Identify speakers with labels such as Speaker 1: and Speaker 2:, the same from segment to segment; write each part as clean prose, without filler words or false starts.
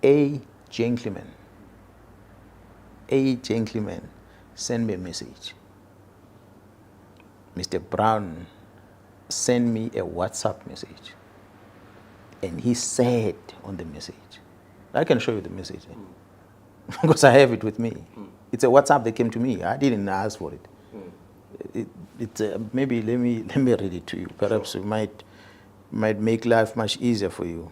Speaker 1: a gentleman sent me a message. Mr. Brown sent me a WhatsApp message. And he said on the message, I can show you the message because I have it with me. It's a WhatsApp that came to me. I didn't ask for it. Maybe let me read it to you. Perhaps it might make life much easier for you.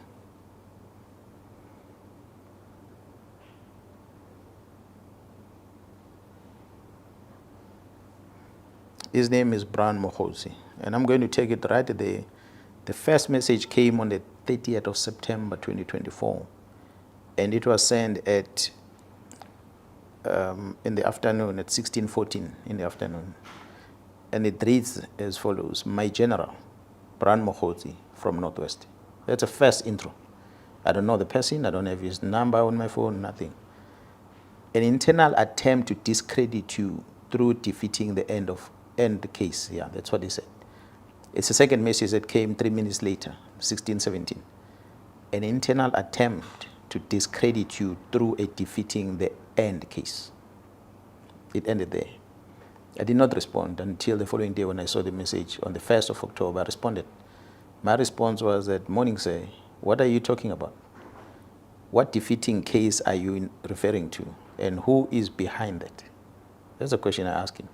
Speaker 1: His name is Brown Mkhwanazi, and I'm going to take it right there. The first message came on the 30th of September 2024, and it was sent at in the afternoon at 16:14 in the afternoon, and it reads as follows: My General, Brown Mkhwanazi from Northwest. That's a first intro. I don't know the person. I don't have his number on my phone. Nothing. An internal attempt to discredit you through defeating the end case. Yeah, that's what he said. It's a second message that came 3 minutes later, 16:17. An internal attempt to discredit you through a defeating the end case. It ended there. I did not respond until the following day when I saw the message on the 1st of October. I responded. My response was that, morning, sir, what are you talking about? What defeating case are you referring to? And who is behind that? That's a question I asked him.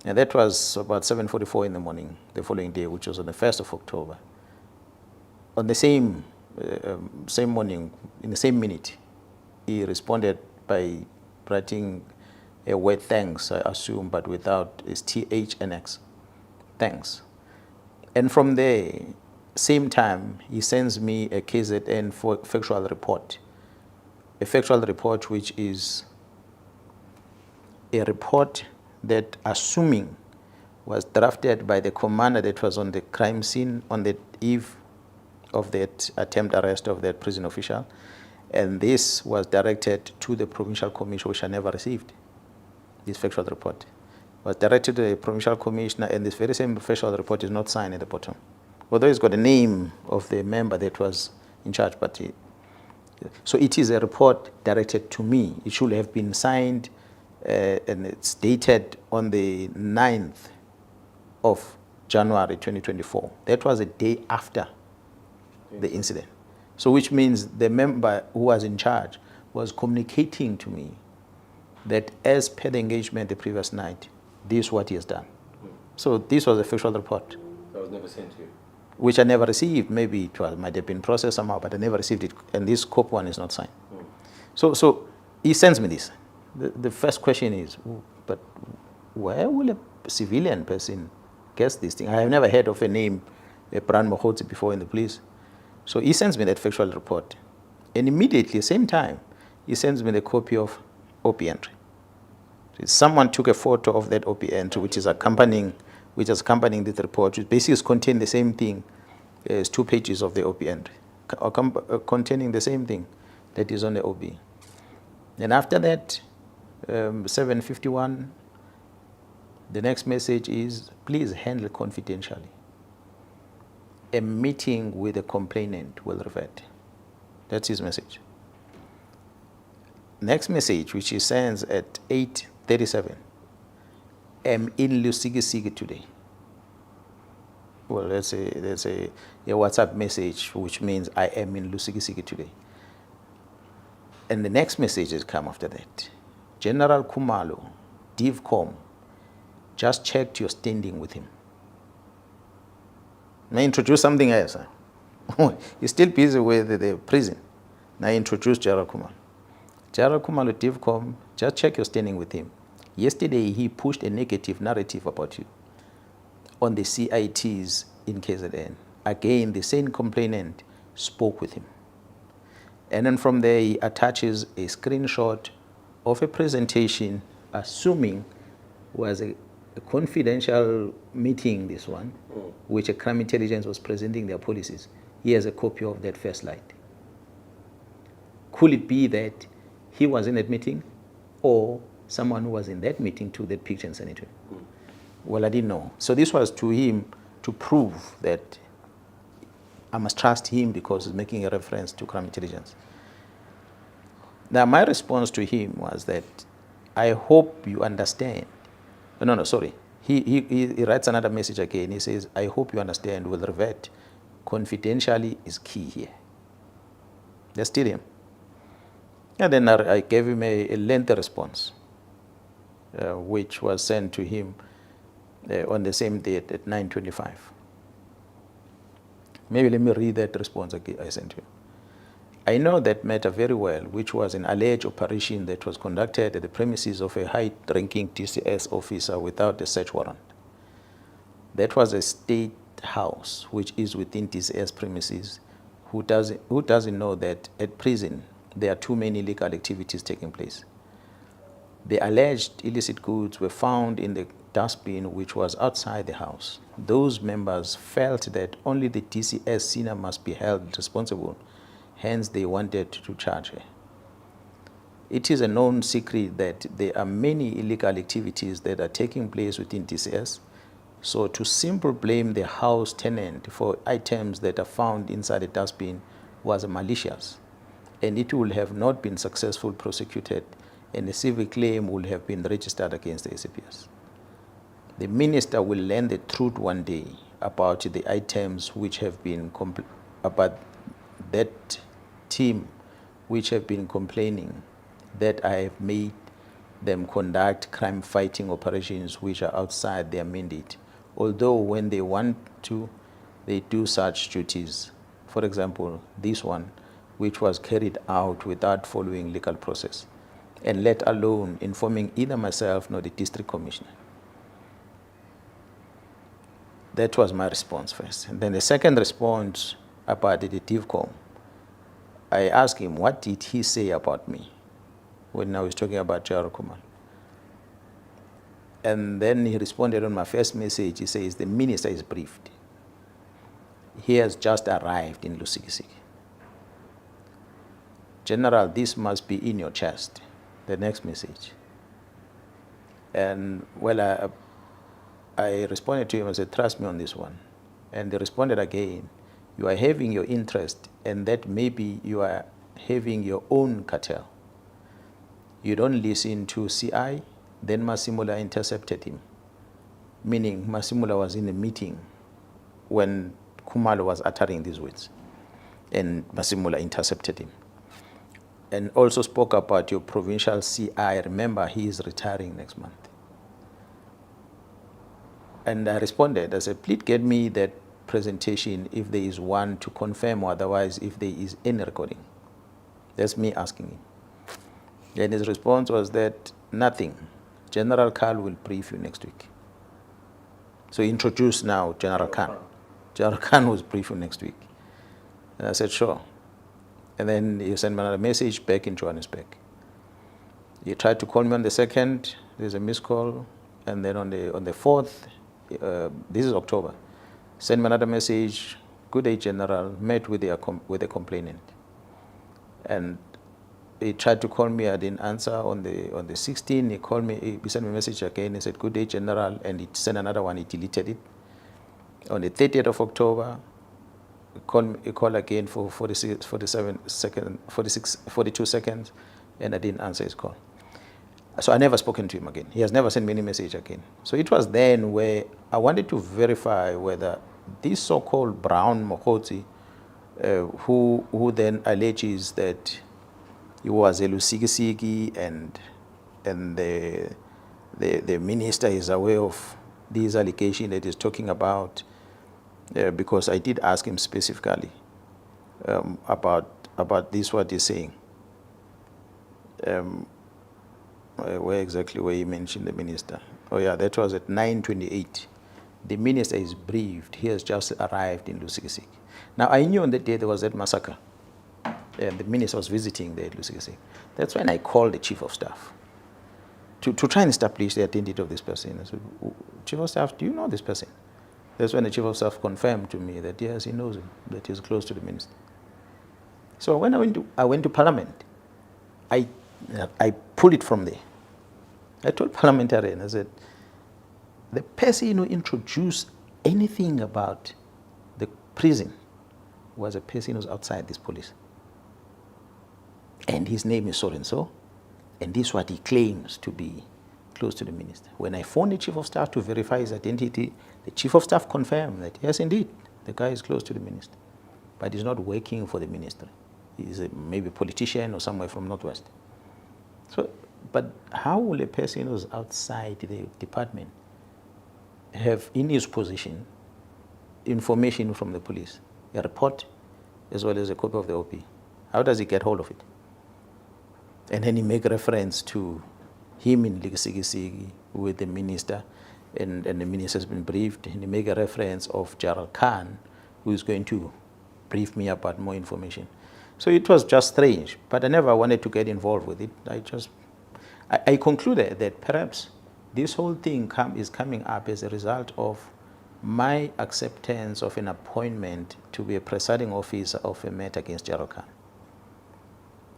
Speaker 1: And that was about 7:44 in the morning, the following day, which was on the 1st of October. On the same morning, in the same minute, he responded by writing a word thanks, I assume, but without his TH and X. Thanks. And from there, same time, he sends me a KZN for factual report. A factual report which is a report that, assuming, was drafted by the commander that was on the crime scene on the eve of that attempt arrest of that prison official. And this was directed to the provincial commission, which I never received. This factual report was directed to the provincial commissioner, and this very same factual report is not signed at the bottom. Although it's got the name of the member that was in charge, but so it is a report directed to me. It should have been signed, and it's dated on the 9th of January 2024. That was a day after the incident. So which means the member who was in charge was communicating to me that as per the engagement the previous night, this is what he has done. So this was a factual report.
Speaker 2: That was never sent to you?
Speaker 1: Which I never received. Maybe it might have been processed somehow, but I never received it. And this COP one is not signed. So he sends me this. The first question is, but where will a civilian person guess this thing? I have never heard of a name, Brown Mkhwanazi, before in the police. So he sends me that factual report. And immediately, same time, he sends me the copy of OP entry. Someone took a photo of that OP entry, which is accompanying this report, which basically contains the same thing as 2 pages of the OP entry, containing the same thing that is on the OP. And after that, 7:51, the next message is, please handle confidentially. A meeting with the complainant will revert. That's his message. Next message, which he sends at 8:37, am in Lusikisiki today. Well, that's a WhatsApp message, which means I am in Lusikisiki today. And the next messages come after that. General Khumalo, DivCom, just checked your standing with him. May I introduce something else? He's still busy with the prison. Now I introduce General Khumalo. General Khumalo, DivCom, just check your standing with him. Yesterday, he pushed a negative narrative about you on the CITs in KZN. Again, the same complainant spoke with him. And then from there, he attaches a screenshot of a presentation, assuming was a confidential meeting, this one, which a crime intelligence was presenting their policies. He has a copy of that first slide. Could it be that he was in that meeting, or someone who was in that meeting took that picture and sent it to him? Well, I didn't know. So this was to him to prove that I must trust him because he's making a reference to crime intelligence. Now, my response to him was that I hope you understand. No, sorry. He writes another message again. He says, I hope you understand, will revert. Confidentially is key here. That's still him. And then I gave him a lengthy response, which was sent to him on the same date at 9:25. Maybe let me read that response I sent to him. I know that matter very well, which was an alleged operation that was conducted at the premises of a high-ranking TCS officer without a search warrant. That was a state house, which is within TCS premises. Who doesn't know that at prison there are too many illegal activities taking place? The alleged illicit goods were found in the dustbin which was outside the house. Those members felt that only the TCS senior must be held responsible, hence they wanted to charge her. It is a known secret that there are many illegal activities that are taking place within TCS, so to simply blame the house tenant for items that are found inside the dustbin was malicious, and it would have not been successfully prosecuted, and a civil claim would have been registered against the ACPS. The minister will learn the truth one day about the items which have been about that team which have been complaining that I have made them conduct crime-fighting operations which are outside their mandate, although when they want to, they do such duties. For example, this one, which was carried out without following legal process, and let alone informing either myself nor the district commissioner. That was my response first. And then the second response about the DIVCOM, I asked him, what did he say about me when I was talking about Jaro Kumar? And then he responded on my first message. He says, the minister is briefed. He has just arrived in Lusikisiki. General, this must be in your chest. The next message. And well, I responded to him and said, trust me on this one. And he responded again, you are having your interest, and that maybe you are having your own cartel. You don't listen to CI. Then Masimula intercepted him, meaning Masimula was in a meeting when Khumalo was uttering these words, and Masimula intercepted him. And also spoke about your provincial CI. Remember, he is retiring next month. And I responded, I said, please get me that presentation if there is one to confirm, or otherwise if there is any recording. That's me asking him. And his response was that nothing. General Khan will brief you next week. So introduce now General Khan. General Khan will brief you next week. And I said, sure. And then he sent me another message back in Johannesburg. He tried to call me on the 2nd. There's a missed call. And then on the 4th, this is October, sent me another message. Good day, General. Met with the complainant. And he tried to call me. I didn't answer. On the 16th, he called me. He sent me a message again. He said, good day, General. And he sent another one. He deleted it. On the 30th of October, he called again for 42 seconds, and I didn't answer his call. So I never spoken to him again. He has never sent me any message again. So it was then where I wanted to verify whether this so-called Brown Mkhwanazi, who then alleges that he was a Lusikisiki and the minister is aware of these allegations that he's talking about, because I did ask him specifically about this, what he's saying. Where exactly where he mentioned the minister? Oh yeah, that was at 9:28. The minister is briefed. He has just arrived in Lusikisiki. Now I knew on that day there was that massacre, and the minister was visiting there at Lusikisiki. That's when I called the chief of staff to try and establish the identity of this person. I said, Chief of Staff, do you know this person? That's when the Chief of Staff confirmed to me that yes, he knows him, that he's close to the minister. So when I went to Parliament, I pulled it from there. I told parliamentarians, I said, the person who introduced anything about the prison was a person who's outside this police. and his name is so and so, and this is what he claims to be close to the minister. When I phoned the chief of staff to verify his identity, the chief of staff confirmed that yes, indeed, the guy is close to the minister, but he's not working for the ministry. He's maybe a politician or somewhere from Northwest. So, but how will a person who's outside the department have in his possession information from the police, a report, as well as a copy of the OP? How does he get hold of it? And then he make reference to him in Ligisigisi with the minister, and the minister has been briefed, and he make a reference of Gerald Khan, who is going to brief me about more information. So it was just strange, but I never wanted to get involved with it. I concluded that perhaps this whole thing is coming up as a result of my acceptance of an appointment to be a presiding officer of a matter against Gerald Khan.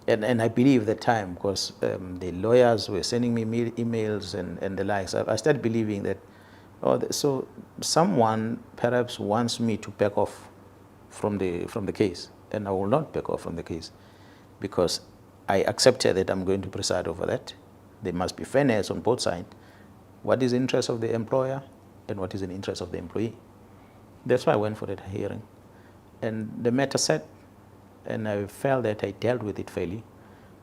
Speaker 1: And I believe at the time, because the lawyers were sending me emails and the likes, I started believing that, so someone perhaps wants me to back off from the case, and I will not back off from the case, because I accepted that I'm going to preside over that. There must be fairness on both sides. What is the interest of the employer and what is the interest of the employee? That's why I went for that hearing. And the matter set, and I felt that I dealt with it fairly,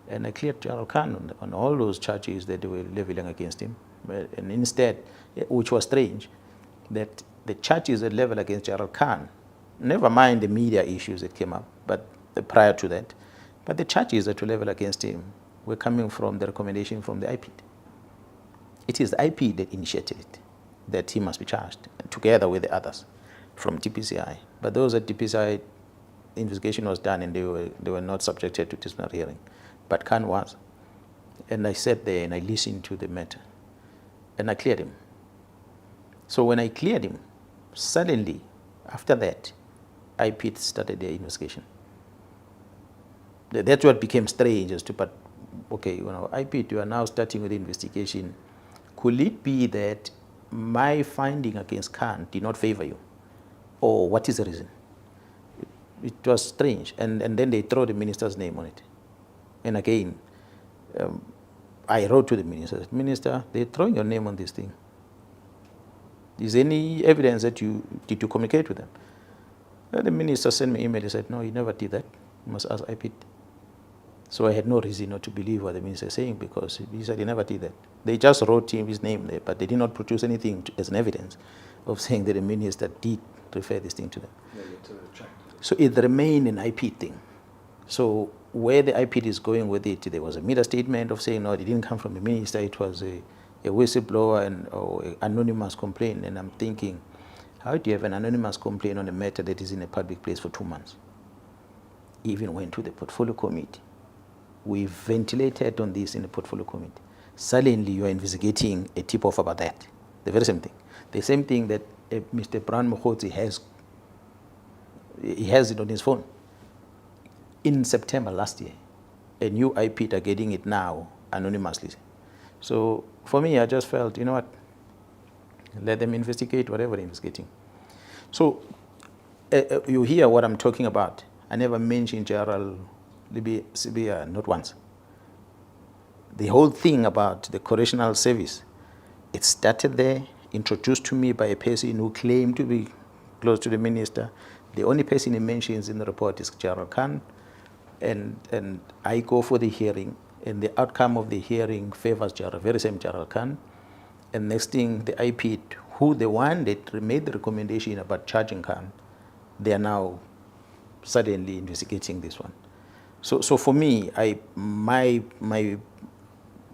Speaker 1: and I cleared Gerald Khan on all those charges that they were leveling against him. And instead, which was strange, that the charges that level against Gerald Khan, never mind the media issues that came up, but prior to that, but the charges that were leveled against him were coming from the recommendation from the IPID. It is the IPID that initiated it, that he must be charged, together with the others from DPCI. But those at DPCI, investigation was done and they were not subjected to disciplinary hearing. But Khan was. And I sat there and I listened to the matter. And I cleared him. So when I cleared him, suddenly, after that, IPID started their investigation. That's what became strange as to, but okay, IPID, you are now starting with the investigation. Could it be that my finding against Khan did not favor you? Or what is the reason? It was strange. And then they throw the minister's name on it. And again, I wrote to the minister, Minister, they're throwing your name on this thing. Is there any evidence that did you communicate with them? The minister sent me an email. He said, no, he never did that. You must ask IPID. So I had no reason not to believe what the minister is saying, because he said he never did that. They just wrote his name there, but they did not produce anything as an evidence of saying that the minister did refer this thing to them. So it remained an IPID thing. So where the IPID is going with it, there was a media statement of saying, no, it didn't come from the minister, it was a whistleblower or an anonymous complaint. And I'm thinking, how do you have an anonymous complaint on a matter that is in a public place for 2 months? Even went to the portfolio committee. We ventilated on this in the portfolio committee. Suddenly you are investigating a tip-off about that. The very same thing. The same thing that Mr. Mkhwanazi has. He has it on his phone. In September last year, a new IPID are getting it now anonymously. So for me, I just felt, you know what, let them investigate whatever they're investigating. So you hear what I'm talking about. I never mentioned Gerald Sibia, not once. The whole thing about the correctional service, it started there, introduced to me by a person who claimed to be close to the minister. The only person he mentions in the report is Gerald Khan. And I go for the hearing, and the outcome of the hearing favors Gerald, very same Gerald Khan. And next thing, the IPID, who the one that made the recommendation about charging Khan, they are now suddenly investigating this one. So for me, my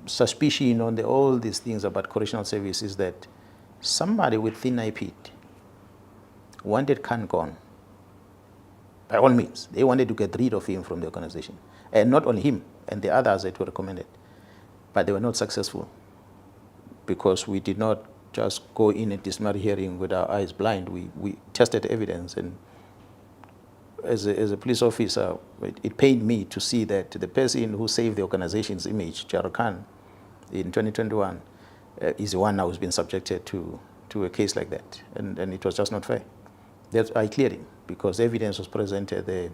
Speaker 1: suspicion on all these things about correctional service is that somebody within IPID wanted Khan gone. By all means, they wanted to get rid of him from the organization. And not only him, and the others that were recommended. But they were not successful, because we did not just go in a disciplinary hearing with our eyes blind. We tested evidence, and as a police officer, it pained me to see that the person who saved the organization's image, Gerald Khan, in 2021, is the one now who's been subjected to a case like that. And it was just not fair. I cleared him, because evidence was presented there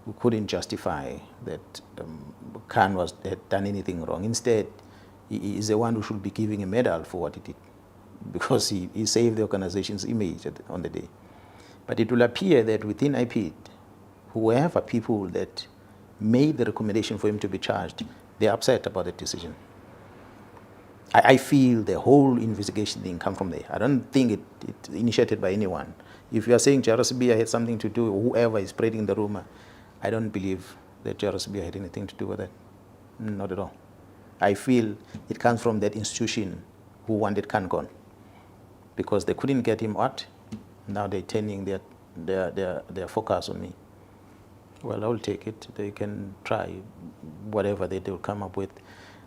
Speaker 1: who couldn't justify that Khan had done anything wrong. Instead, he is the one who should be giving a medal for what he did, because he saved the organization's image on the day. But it will appear that within IPID, whoever people that made the recommendation for him to be charged, they're upset about the decision. I feel the whole investigation thing come from there. I don't think it initiated by anyone. If you are saying Jairus Sibiya had something to do, whoever is spreading the rumor, I don't believe that Jairus Sibiya had anything to do with that. Not at all. I feel it comes from that institution who wanted Khan gone, because they couldn't get him out. Now they're turning their focus on me. Well, I'll take it. They can try whatever they will come up with.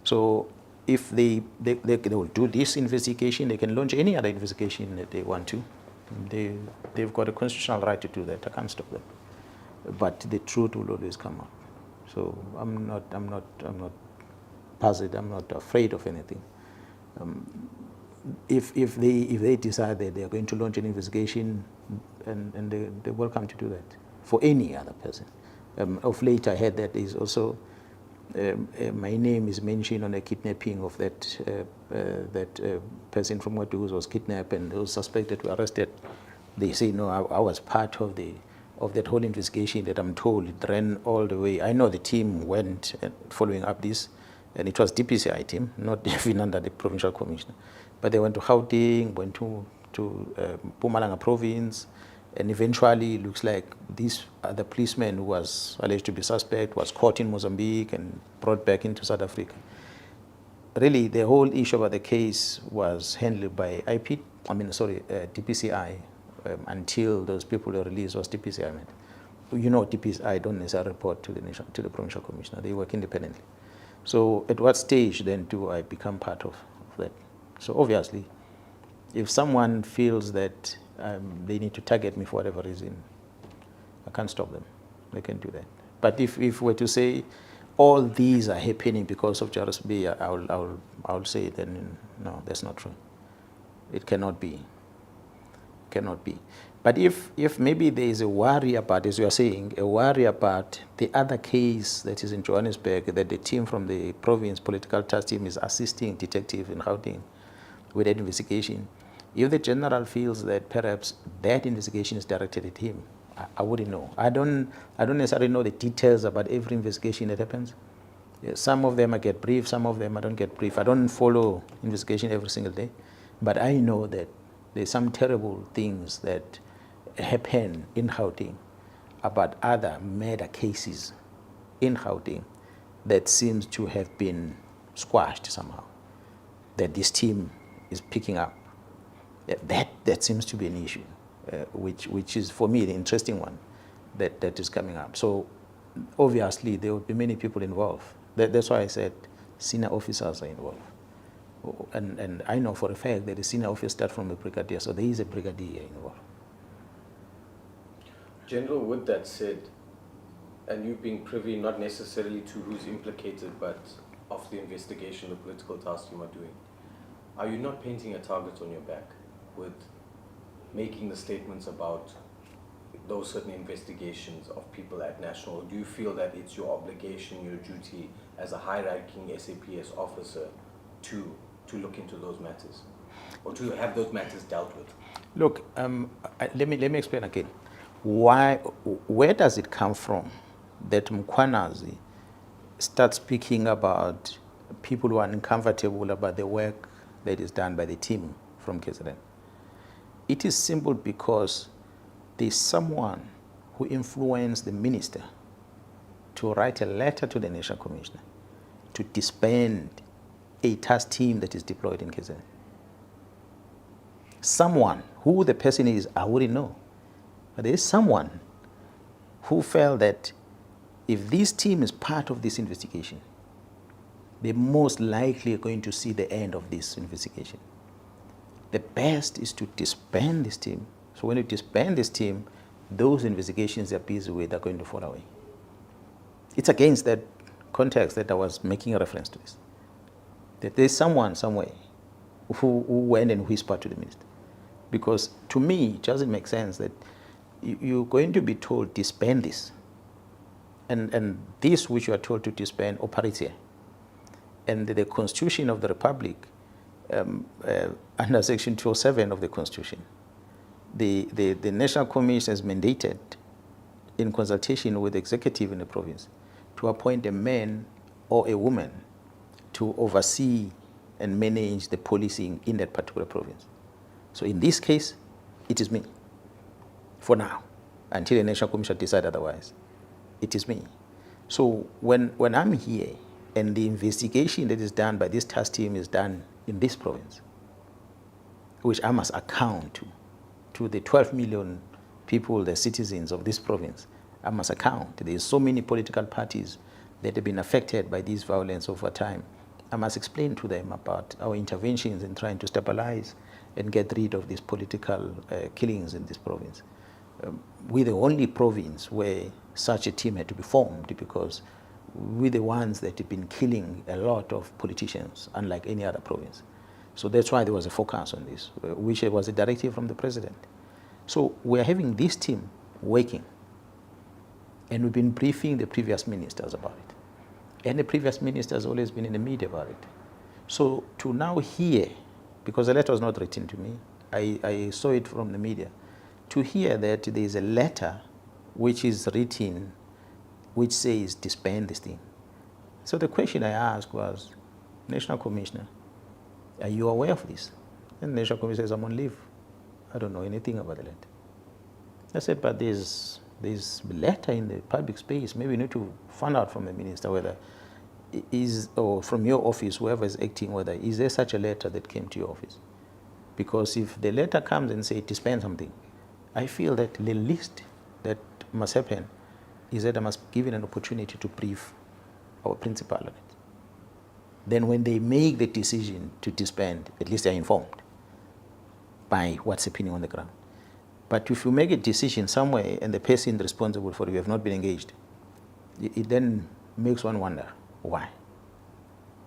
Speaker 1: So if they will do this investigation, they can launch any other investigation that they want to. They've got a constitutional right to do that. I can't stop them. But the truth will always come out. So I'm not puzzled. I'm not afraid of anything. If they decide that they are going to launch an investigation, and they're welcome to do that for any other person. Of late, I heard that is also my name is mentioned on the kidnapping of that person from Watu who was kidnapped and was suspected, were arrested. They say, no, I was part of that whole investigation that I'm told it ran all the way. I know the team went following up this, and it was DPCI team, not even under the provincial commissioner. But they went to Gauteng, went to Mpumalanga province, and eventually it looks like this other policeman who was alleged to be suspect was caught in Mozambique and brought back into South Africa. Really, the whole issue about the case was handled by DPCI, until those people were released. Was DPCI meant. You know, DPCI don't necessarily report to the provincial commissioner. They work independently. So at what stage then do I become part of that? So obviously, if someone feels that they need to target me for whatever reason, I can't stop them. They can do that. But if we're to say all these are happening because of Jairus Sibiya, I'll say then no, that's not true. It cannot be. Cannot be. But if maybe there is a worry about, as you are saying, a worry about the other case that is in Johannesburg, that the team from the province political task team is assisting detective in Gauteng with that investigation, if the general feels that perhaps that investigation is directed at him, I wouldn't know. I don't necessarily know the details about every investigation that happens. Yeah, some of them I get brief, some of them I don't get brief. I don't follow investigation every single day, but I know that there's some terrible things that happen in Gauteng about other murder cases in Gauteng that seems to have been squashed somehow, that this team is picking up. That seems to be an issue, which is for me the interesting one that is coming up. So obviously there will be many people involved. That's why I said senior officers are involved. And I know for a fact that the senior officer starts from a brigadier, so there is a brigadier involved.
Speaker 2: General, with that said, and you being privy not necessarily to who's implicated, but of the investigation the political task team are doing, are you not painting a target on your back with making the statements about those certain investigations of people at national? Do you feel that it's your obligation, your duty as a high-ranking SAPS officer to look into those matters, or to have those matters dealt with?
Speaker 1: Look, let me explain again. Where does it come from that Mkhwanazi starts speaking about people who are uncomfortable about the work that is done by the team from KZN? It is simple because there's someone who influenced the minister to write a letter to the National Commissioner to disband a task team that is deployed in KZN. Someone, who the person is, I wouldn't know. But there is someone who felt that if this team is part of this investigation, they're most likely going to see the end of this investigation. The best is to disband this team. So when you disband this team, those investigations they're busy with are going to fall away. It's against that context that I was making a reference to this. That there's someone somewhere who went and whispered to the minister. Because to me, it doesn't make sense that you're going to be told disband this. And this which you are told to disband operates here. And the Constitution of the Republic, under Section 207 of the Constitution, the National Commission is mandated, in consultation with the executive in the province, to appoint a man or a woman to oversee and manage the policing in that particular province. So in this case, it is me, for now, until the National Commission decides otherwise. It is me. So when I'm here and the investigation that is done by this task team is done in this province, which I must account to the 12 million people, the citizens of this province, I must account. There's so many political parties that have been affected by this violence over time. I must explain to them about our interventions in trying to stabilize and get rid of these political killings in this province. We're the only province where such a team had to be formed, because we're the ones that have been killing a lot of politicians, unlike any other province. So that's why there was a focus on this, which was a directive from the president. So we're having this team working, and we've been briefing the previous ministers about it. And the previous minister has always been in the media about it. So to now hear, because the letter was not written to me, I saw it from the media, to hear that there is a letter which is written which says disband this thing. So the question I asked was, National Commissioner, are you aware of this? And the National Commissioner says, I'm on leave. I don't know anything about the letter. I said, but there's letter in the public space. Maybe you need to find out from the minister whether is, or from your office, whoever is acting, whether is there such a letter that came to your office? Because if the letter comes and say disband something, I feel that the least that must happen is that I must be given an opportunity to brief our principal on it. Then when they make the decision to disband, at least they're informed by what's happening on the ground. But if you make a decision somewhere and the person responsible for it, you have not been engaged, it then makes one wonder why.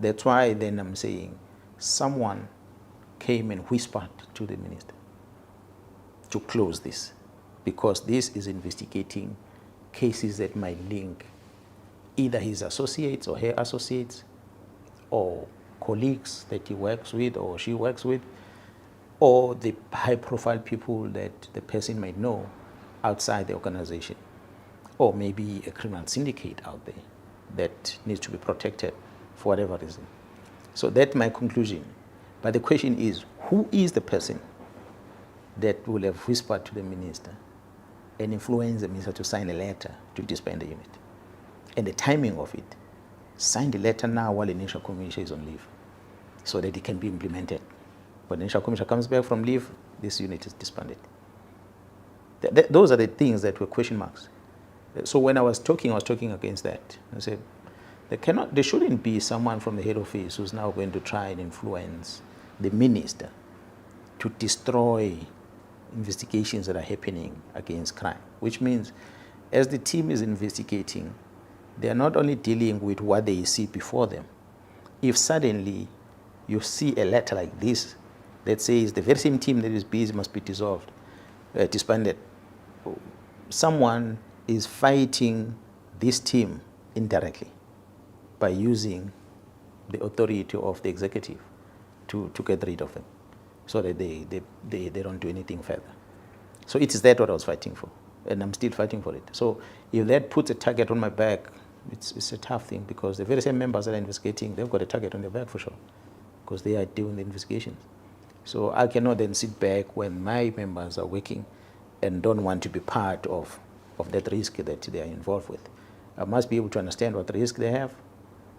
Speaker 1: That's why then I'm saying someone came and whispered to the minister to close this, because this is investigating cases that might link either his associates or her associates or colleagues that he works with or she works with, or the high-profile people that the person might know outside the organization, or maybe a criminal syndicate out there that needs to be protected for whatever reason. So that's my conclusion. But the question is, who is the person that will have whispered to the minister and influenced the minister to sign a letter to disband the unit? And the timing of it, sign the letter now while the National Commission is on leave, so that it can be implemented. When the National Commission comes back from leave, this unit is disbanded. Those are the things that were question marks. So when I was talking against that. I said, there shouldn't be someone from the head office who's now going to try and influence the minister to destroy investigations that are happening against crime, which means as the team is investigating, they are not only dealing with what they see before them. If suddenly you see a letter like this that says the very same team that is busy must be dissolved, disbanded, someone is fighting this team indirectly by using the authority of the executive to get rid of them, so that they don't do anything further. So it is that what I was fighting for, and I'm still fighting for it. So if that puts a target on my back, it's a tough thing, because the very same members that are investigating, they've got a target on their back for sure, because they are doing the investigations. So I cannot then sit back when my members are working and don't want to be part of that risk that they are involved with. I must be able to understand what risk they have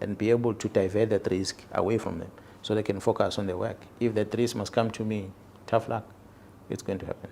Speaker 1: and be able to divert that risk away from them so they can focus on their work. If that risk must come to me, tough luck, it's going to happen.